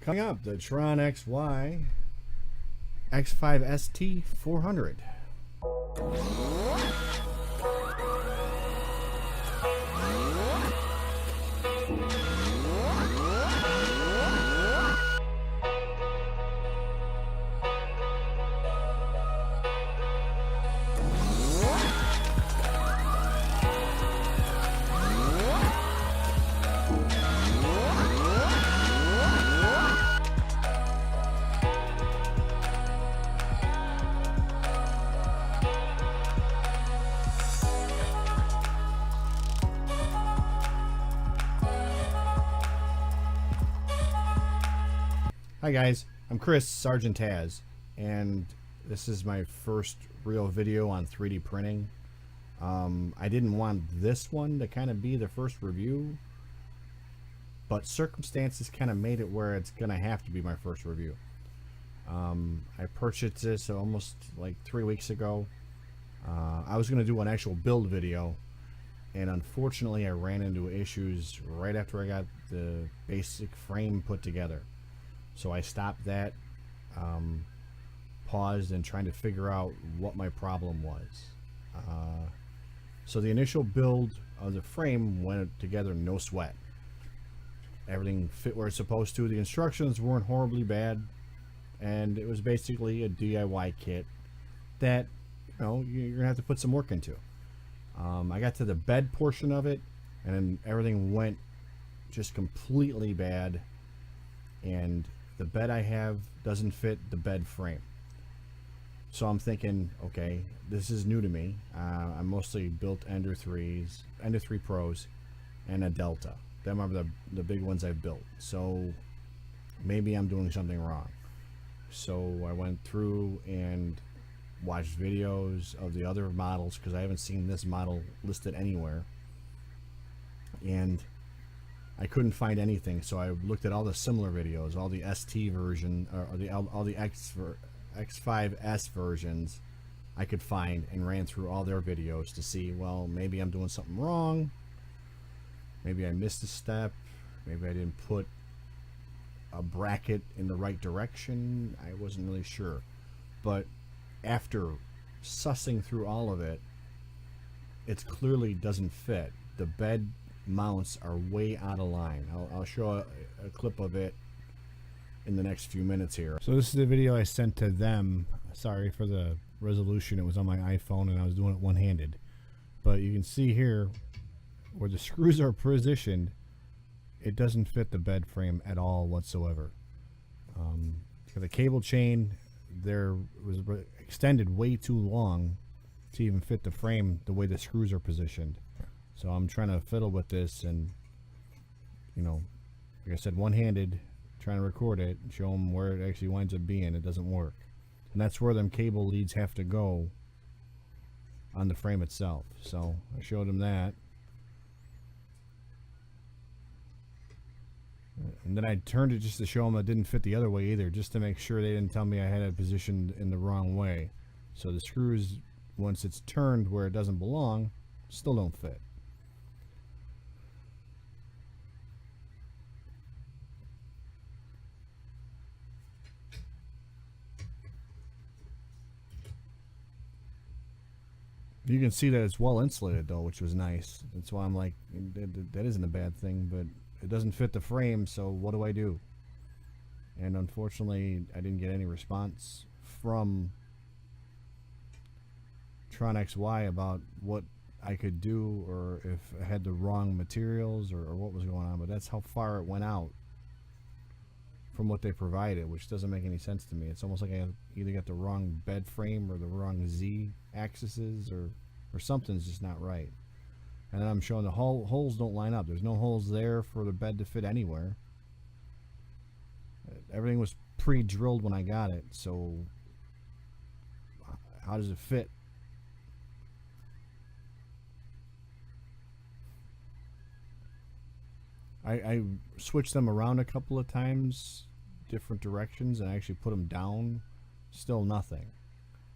Coming up, the TronXY X5ST 400. Hi guys, I'm Chris, Sergeant Taz, and this is my first real video on 3D printing. I didn't want this one to kind of be the first review, but circumstances kind of made it where it's going to have to be my first review. I purchased this almost like 3 weeks ago. I was going to do an actual build video, and unfortunately I ran into issues right after I got the basic frame put together. So I stopped that, paused, and trying to figure out what my problem was. So the initial build of the frame went together no sweat. Everything fit where it's supposed to. The instructions weren't horribly bad, and it was basically a DIY kit that, you know, you're gonna have to put some work into. I got to the bed portion of it, and then everything went just completely bad, and the bed I have doesn't fit the bed frame. So I'm thinking, okay, this is new to me. I mostly built Ender 3s, Ender 3 Pros, and a Delta. Them are the big ones I've built. So maybe I'm doing something wrong. So I went through and watched videos of the other models, because I haven't seen this model listed anywhere. And I couldn't find anything, so I looked at all the similar videos, all the ST version, or all the X5S versions I could find, and ran through all their videos to see, well, maybe I'm doing something wrong, maybe I missed a step, maybe I didn't put a bracket in the right direction. I wasn't really sure, but after sussing through all of it, it clearly doesn't fit. The bed mounts are way out of line. I'll show a clip of it in the next few minutes here. So this is the video I sent to them. Sorry for the resolution. It was on my iPhone and I was doing it one-handed. But you can see here where the screws are positioned, it doesn't fit the bed frame at all whatsoever. For the cable chain, there was extended way too long to even fit the frame the way the screws are positioned. So I'm trying to fiddle with this, and, you know, like I said, one-handed, trying to record it and show them where it actually winds up being. It doesn't work. And that's where them cable leads have to go on the frame itself. So I showed them that. And then I turned it just to show them it didn't fit the other way either, just to make sure they didn't tell me I had it positioned in the wrong way. So the screws, once it's turned where it doesn't belong, still don't fit. You can see that it's well insulated though, which was nice. That's why I'm like, that isn't a bad thing, but it doesn't fit the frame, so what do I do? And unfortunately, I didn't get any response from TronXY about what I could do, or if I had the wrong materials, or what was going on. But that's how far it went out from what they provided, which doesn't make any sense to me. It's almost like I either got the wrong bed frame or the wrong Z axes, or something's just not right. And then I'm showing the holes don't line up. There's no holes there for the bed to fit anywhere. Everything was pre-drilled when I got it, so how does it fit? I switched them around a couple of times, different directions, and I actually put them down. Still nothing.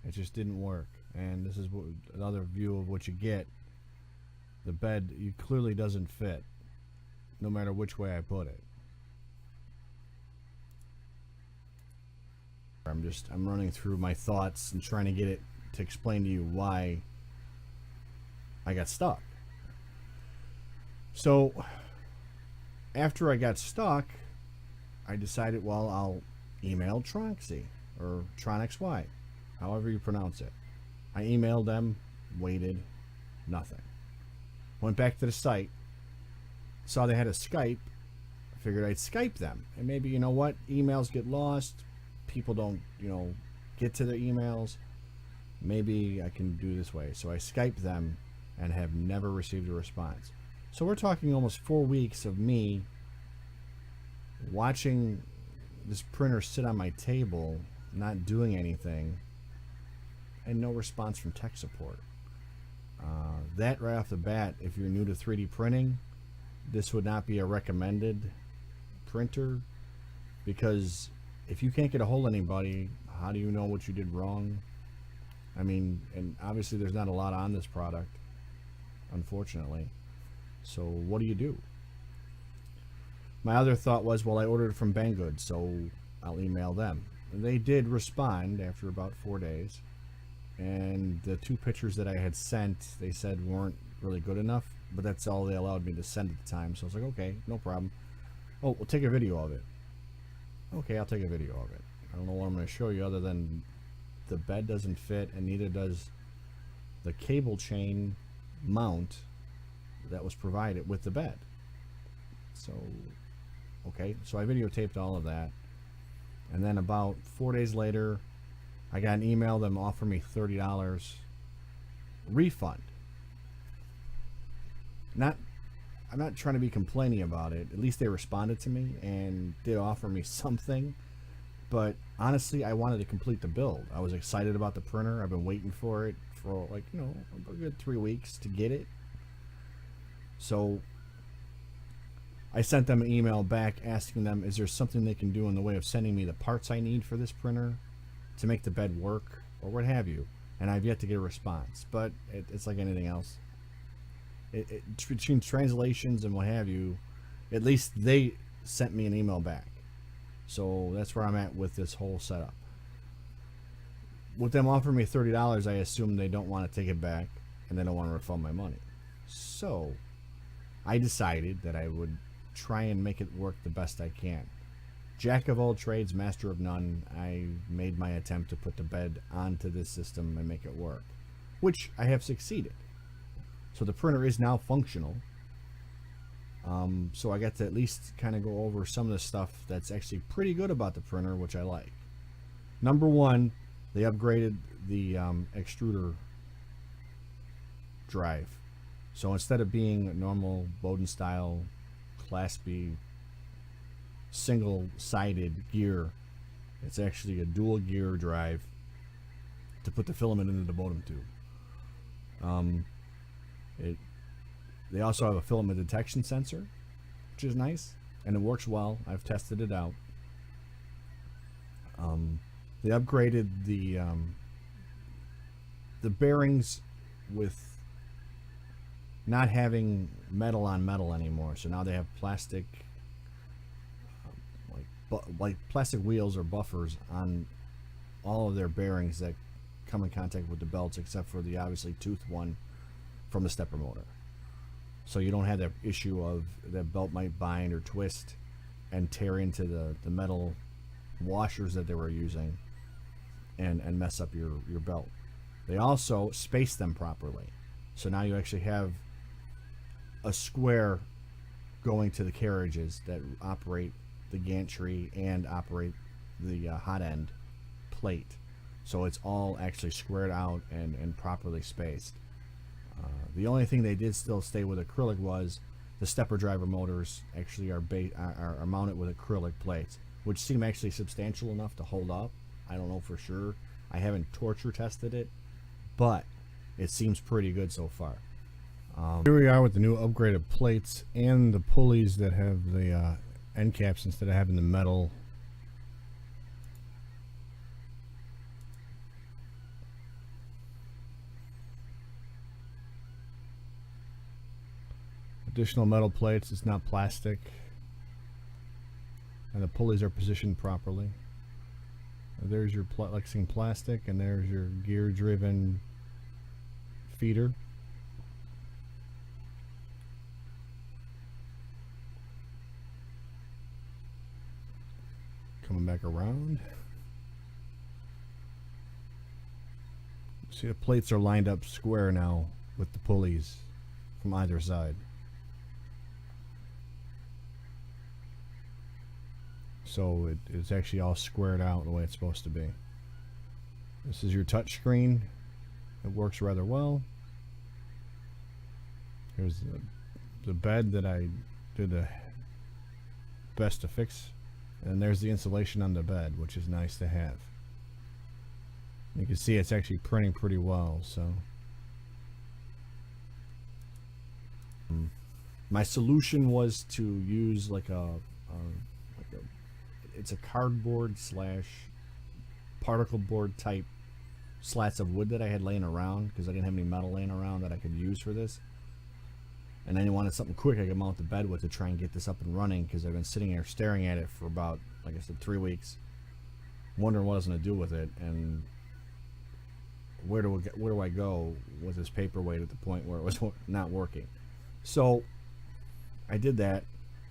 It just didn't work. And this is another view of what you get. The bed clearly doesn't fit, no matter which way I put it. I'm running through my thoughts and trying to get it to explain to you why I got stuck. So after I got stuck, I decided, well, I'll email TronXY or TronXY, however you pronounce it. I emailed them, waited, nothing. Went back to the site, saw they had a Skype, figured I'd Skype them. And maybe, you know what, emails get lost, people don't, get to their emails. Maybe I can do this way. So I Skyped them and have never received a response. So we're talking almost 4 weeks of me watching this printer sit on my table, not doing anything, and no response from tech support. That right off the bat, if you're new to 3D printing, this would not be a recommended printer, because if you can't get a hold of anybody, how do you know what you did wrong? I mean, and obviously there's not a lot on this product, unfortunately. So what do you do? My other thought was, well, I ordered it from Banggood, so I'll email them. They did respond after about 4 days, and the 2 pictures that I had sent, they said weren't really good enough, but that's all they allowed me to send at the time. So I was like, okay, no problem. Oh, we'll take a video of it. Okay, I'll take a video of it. I don't know what I'm going to show you other than the bed doesn't fit, and neither does the cable chain mount that was provided with the bed. So, okay, so I videotaped all of that, and then about 4 days later, I got an email them offering me $30 refund. I'm not trying to be complaining about it. At least they responded to me and did offer me something. But honestly, I wanted to complete the build. I was excited about the printer. I've been waiting for it for a good 3 weeks to get it. So I sent them an email back asking them, is there something they can do in the way of sending me the parts I need for this printer to make the bed work or what have you? And I've yet to get a response. But it's like anything else. Between translations and what have you, at least they sent me an email back. So that's where I'm at with this whole setup. With them offering me $30, I assume they don't want to take it back and they don't want to refund my money. So I decided that I would try and make it work the best I can. Jack of all trades, master of none. I made my attempt to put the bed onto this system and make it work, which I have succeeded. So the printer is now functional. So I got to at least kind of go over some of the stuff that's actually pretty good about the printer, which I like. Number one, they upgraded the extruder drive. So instead of being a normal Bowden style Class B single-sided gear, it's actually a dual gear drive to put the filament into the Bowden tube. They also have a filament detection sensor, which is nice, and it works well. I've tested it out. They upgraded the bearings with not having metal on metal anymore. So now they have plastic, like plastic wheels or buffers on all of their bearings that come in contact with the belts, except for the obviously toothed one from the stepper motor. So you don't have that issue of that belt might bind or twist and tear into the metal washers that they were using and mess up your belt. They also space them properly. So now you actually have a square going to the carriages that operate the gantry and operate the hot end plate. So it's all actually squared out and properly spaced. The only thing they did still stay with acrylic was the stepper driver motors actually are mounted with acrylic plates, which seem actually substantial enough to hold up. I don't know for sure. I haven't torture tested it, but it seems pretty good so far. Here we are with the new upgraded plates and the pulleys that have the end caps instead of having the metal. Additional metal plates, it's not plastic, and the pulleys are positioned properly. There's your plexing plastic, and there's your gear-driven feeder. Coming back around. See, the plates are lined up square now with the pulleys from either side. So it's actually all squared out the way it's supposed to be. This is your touch screen. It works rather well. Here's the bed that I did the best to fix. And there's the insulation on the bed, which is nice to have. You can see it's actually printing pretty well, so. My solution was to use like it's a cardboard slash particle board type slats of wood that I had laying around, because I didn't have any metal laying around that I could use for this. And then I wanted something quick I could mount the bed with to try and get this up and running, because I've been sitting here staring at it for about, like I said, 3 weeks, wondering what I was going to do with it, and where do I go with this paperweight at the point where it was not working. So I did that.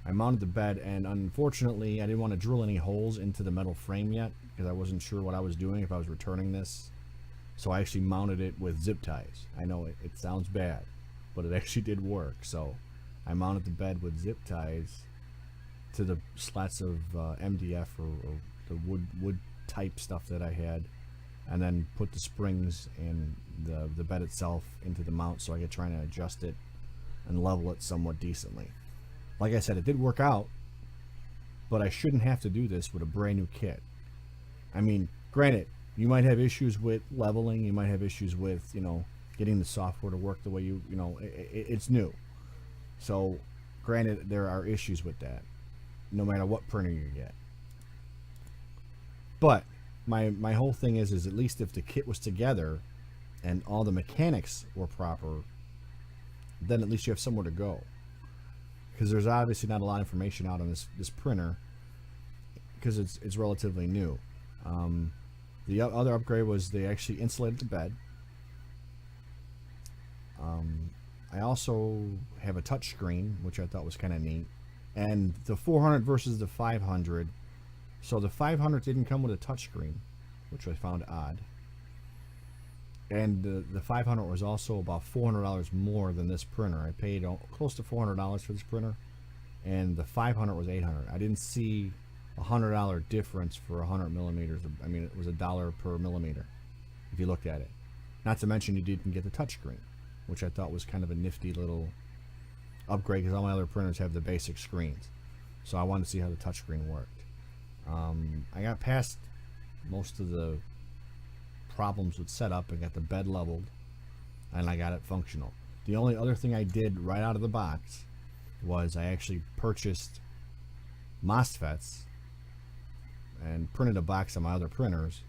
I mounted the bed, and unfortunately I didn't want to drill any holes into the metal frame yet, because I wasn't sure what I was doing if I was returning this. So I actually mounted it with zip ties. I know it sounds bad, but it actually did work. So I mounted the bed with zip ties to the slats of MDF or the wood type stuff that I had, and then put the springs and the bed itself into the mount so I could try to adjust it and level it somewhat decently. Like I said, it did work out, but I shouldn't have to do this with a brand new kit. I mean, granted, you might have issues with leveling, you might have issues with, you know, getting the software to work the way you know, it's new. So, granted, there are issues with that, no matter what printer you get. But my whole thing is at least if the kit was together and all the mechanics were proper, then at least you have somewhere to go. Because there's obviously not a lot of information out on this printer, because it's relatively new. The other upgrade was they actually insulated the bed. I also have a touch screen, which I thought was kind of neat. And the 400 versus the 500. So the 500 didn't come with a touch screen, which I found odd. And the 500 was also about $400 more than this printer. I paid close to $400 for this printer, and the 500 was $800. I didn't see a $100 difference for 100 millimeters. I mean, it was $1 per millimeter if you looked at it. Not to mention you didn't get the touchscreen, which I thought was kind of a nifty little upgrade, because all my other printers have the basic screens. So I wanted to see how the touchscreen worked. I got past most of the problems with setup and got the bed leveled, and I got it functional. The only other thing I did right out of the box was I actually purchased MOSFETs and printed a box on my other printers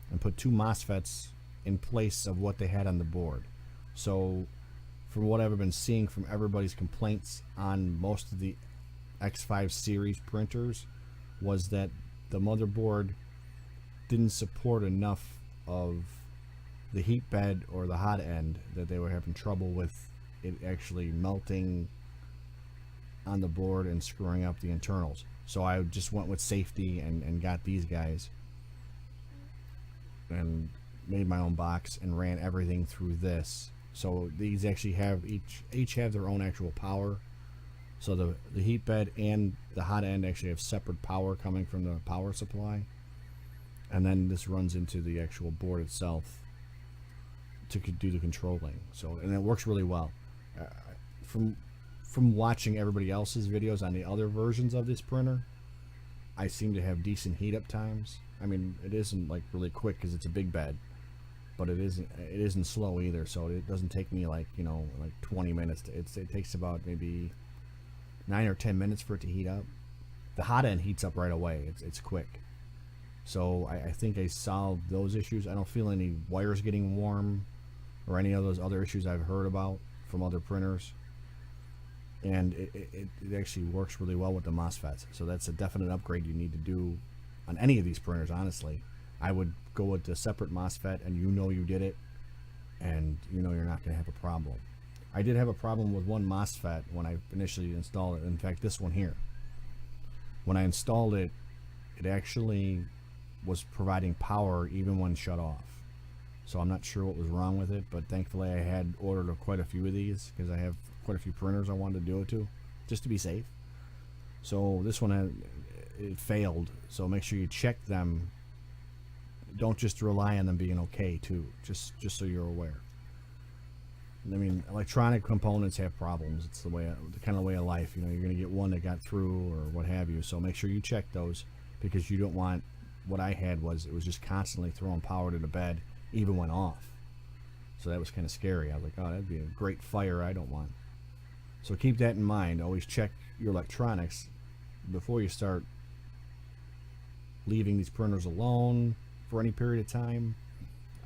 and put 2 MOSFETs in place of what they had on the board. So from what I've been seeing from everybody's complaints on most of the X5 series printers was that the motherboard didn't support enough of the heat bed or the hot end, that they were having trouble with it actually melting on the board and screwing up the internals. So I just went with safety and got these guys and made my own box and ran everything through this. So these actually have each have their own actual power. So the heat bed and the hot end actually have separate power coming from the power supply, and then this runs into the actual board itself to do the controlling. So, and it works really well. From watching everybody else's videos on the other versions of this printer, I seem to have decent heat up times. I mean, it isn't like really quick because it's a big bed, but it isn't slow either. So it doesn't take me like, you know, like 20 minutes. It takes about maybe 9 or 10 minutes for it to heat up. The hot end heats up right away. It's quick. So I think I solved those issues. I don't feel any wires getting warm or any of those other issues I've heard about from other printers. And it actually works really well with the MOSFETs. So that's a definite upgrade you need to do on any of these printers, honestly. I would go with the separate MOSFET, and you know you did it, and you know you're not going to have a problem. I did have a problem with one MOSFET when I initially installed it. In fact, this one here. When I installed it, it actually was providing power even when shut off. So I'm not sure what was wrong with it, but thankfully I had ordered quite a few of these because I have quite a few printers I wanted to do it to, just to be safe. So this one, it failed. So make sure you check them. Don't just rely on them being okay too, just so you're aware. I mean, electronic components have problems. It's the kind of way of life. You know, you're going to get one that got through or what have you. So make sure you check those, because you don't want, what I had was, it was just constantly throwing power to the bed, even when off. So that was kind of scary. I was like, oh, that'd be a great fire I don't want. So keep that in mind. Always check your electronics before you start leaving these printers alone for any period of time.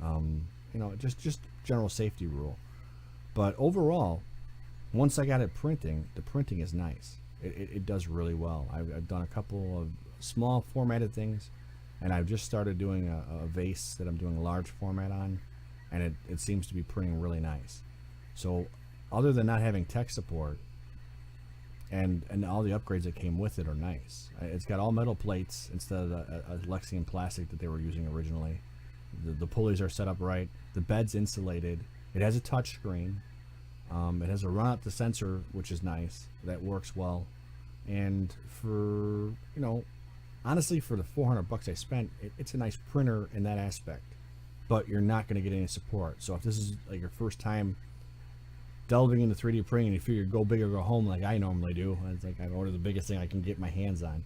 You know, just general safety rule. But overall, once I got it printing, the printing is nice. It does really well. I've done a couple of small formatted things, and I've just started doing a vase that I'm doing a large format on, and it seems to be printing really nice. So other than not having tech support, and all the upgrades that came with it are nice. It's got all metal plates instead of a Lexian plastic that they were using originally. The pulleys are set up right. The bed's insulated. It has a touch screen. It has a run out the sensor, which is nice. That works well. And for, you know, honestly, for the $400 I spent, it's a nice printer in that aspect. But you're not going to get any support. So if this is like your first time delving into 3D printing and you figure go big or go home like I normally do, it's like I order the biggest thing I can get my hands on.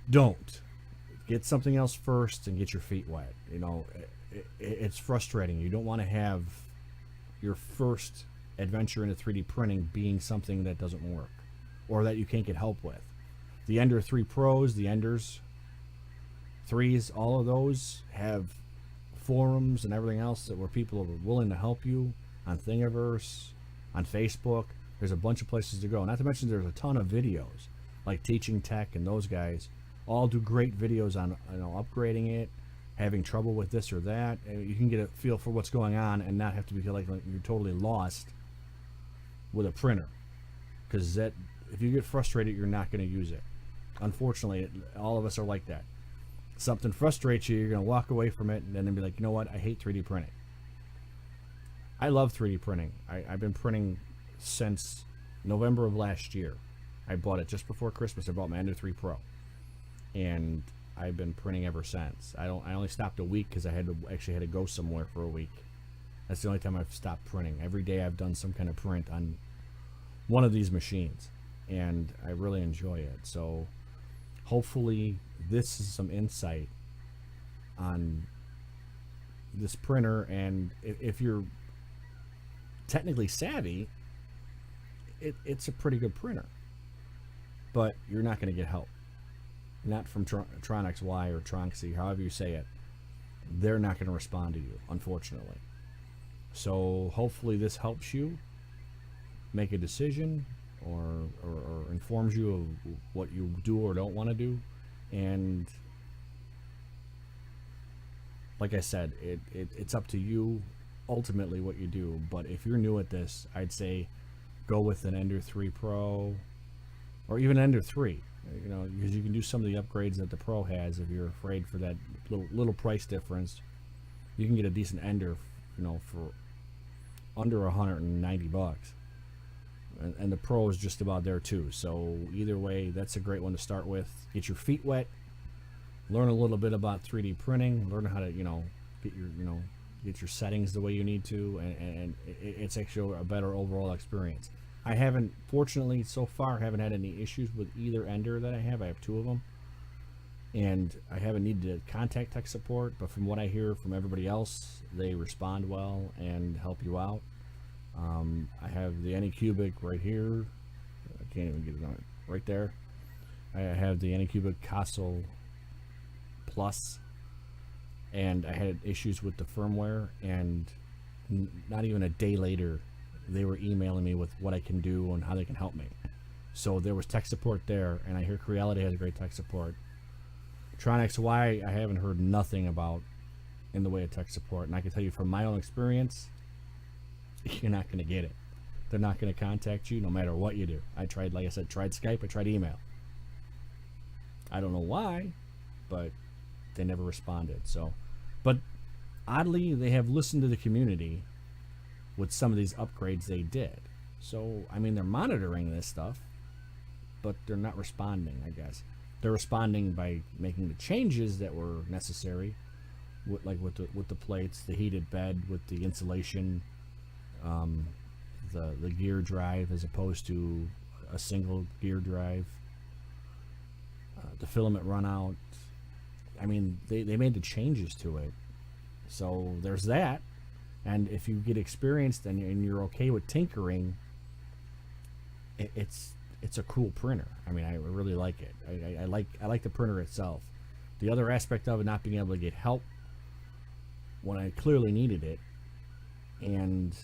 Don't. Get something else first and get your feet wet. You know, it's frustrating. You don't want to have your first adventure into 3D printing being something that doesn't work or that you can't get help with. The Ender 3 Pros, the Enders 3s, all of those have forums and everything else where people are willing to help you on Thingiverse, on Facebook. There's a bunch of places to go. Not to mention there's a ton of videos like Teaching Tech, and those guys all do great videos on, you know, upgrading it, having trouble with this or that, and you can get a feel for what's going on and not have to be like you're totally lost with a printer. Because that, if you get frustrated, you're not going to use it. Unfortunately, all of us are like that. Something frustrates you, you're going to walk away from it and then be like, you know what, I hate 3D printing. I love 3D printing. I've been printing since November of last year. I bought it just before Christmas. I bought my Ender 3 Pro. And I've been printing ever since. I only stopped a week because I had to go somewhere for a week. That's the only time I've stopped printing. Every day I've done some kind of print on one of these machines, and I really enjoy it. So hopefully this is some insight on this printer, and if you're technically savvy, it's a pretty good printer, but you're not going to get help. Not from TronXY or TronXY, however you say it. They're not going to respond to you, unfortunately. So hopefully this helps you make a decision or informs you of what you do or don't want to do. And like I said, it's up to you ultimately what you do. But if you're new at this, I'd say go with an Ender 3 Pro or even Ender 3. You know, because you can do some of the upgrades that the Pro has. If you're afraid for that little price difference, you can get a decent Ender, you know, for under $190, and the Pro is just about there too. So either way, that's a great one to start with. Get your feet wet, learn a little bit about 3D printing, learn how to, you know, get your settings the way you need to, and it's actually a better overall experience. I haven't, fortunately, so far, haven't had any issues with either Ender that I have. I have two of them. And I haven't needed to contact tech support, but from what I hear from everybody else, they respond well and help you out. I have the Anycubic right here. I can't even get it on right there. I have the Anycubic Castle Plus, and I had issues with the firmware, and not even a day later, they were emailing me with what I can do and how they can help me. So there was tech support there, and I hear Creality has great tech support. TronXY, I haven't heard nothing about in the way of tech support, and I can tell you from my own experience, you're not going to get it. They're not going to contact you no matter what you do. I tried, like I said, tried Skype, I tried email. I don't know why, but they never responded. So, but oddly, they have listened to the community with some of these upgrades they did. So, I mean, they're monitoring this stuff, but they're not responding, I guess. They're responding by making the changes that were necessary, with the plates, the heated bed, with the insulation, the gear drive as opposed to a single gear drive, the filament run out. I mean, they made the changes to it. So there's that. And if you get experienced and you're okay with tinkering, it's a cool printer. I mean, I really like it. I like the printer itself. The other aspect of it, not being able to get help when I clearly needed it, and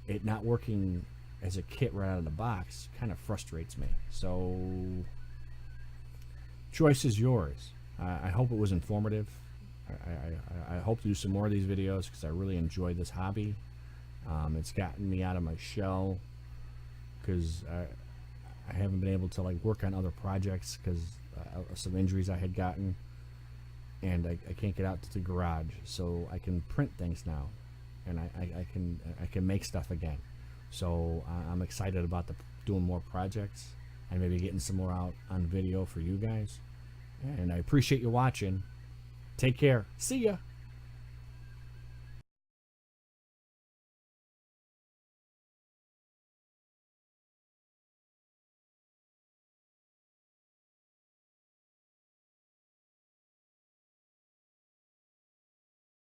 it not working as a kit right out of the box, kind of frustrates me. So choice is yours. I hope it was informative. I hope to do some more of these videos because I really enjoy this hobby. It's gotten me out of my shell because I haven't been able to like work on other projects because of some injuries I had gotten, and I can't get out to the garage, so I can print things now, and I can make stuff again. So I'm excited about doing more projects and maybe getting some more out on video for you guys. And I appreciate you watching. Take care. See ya.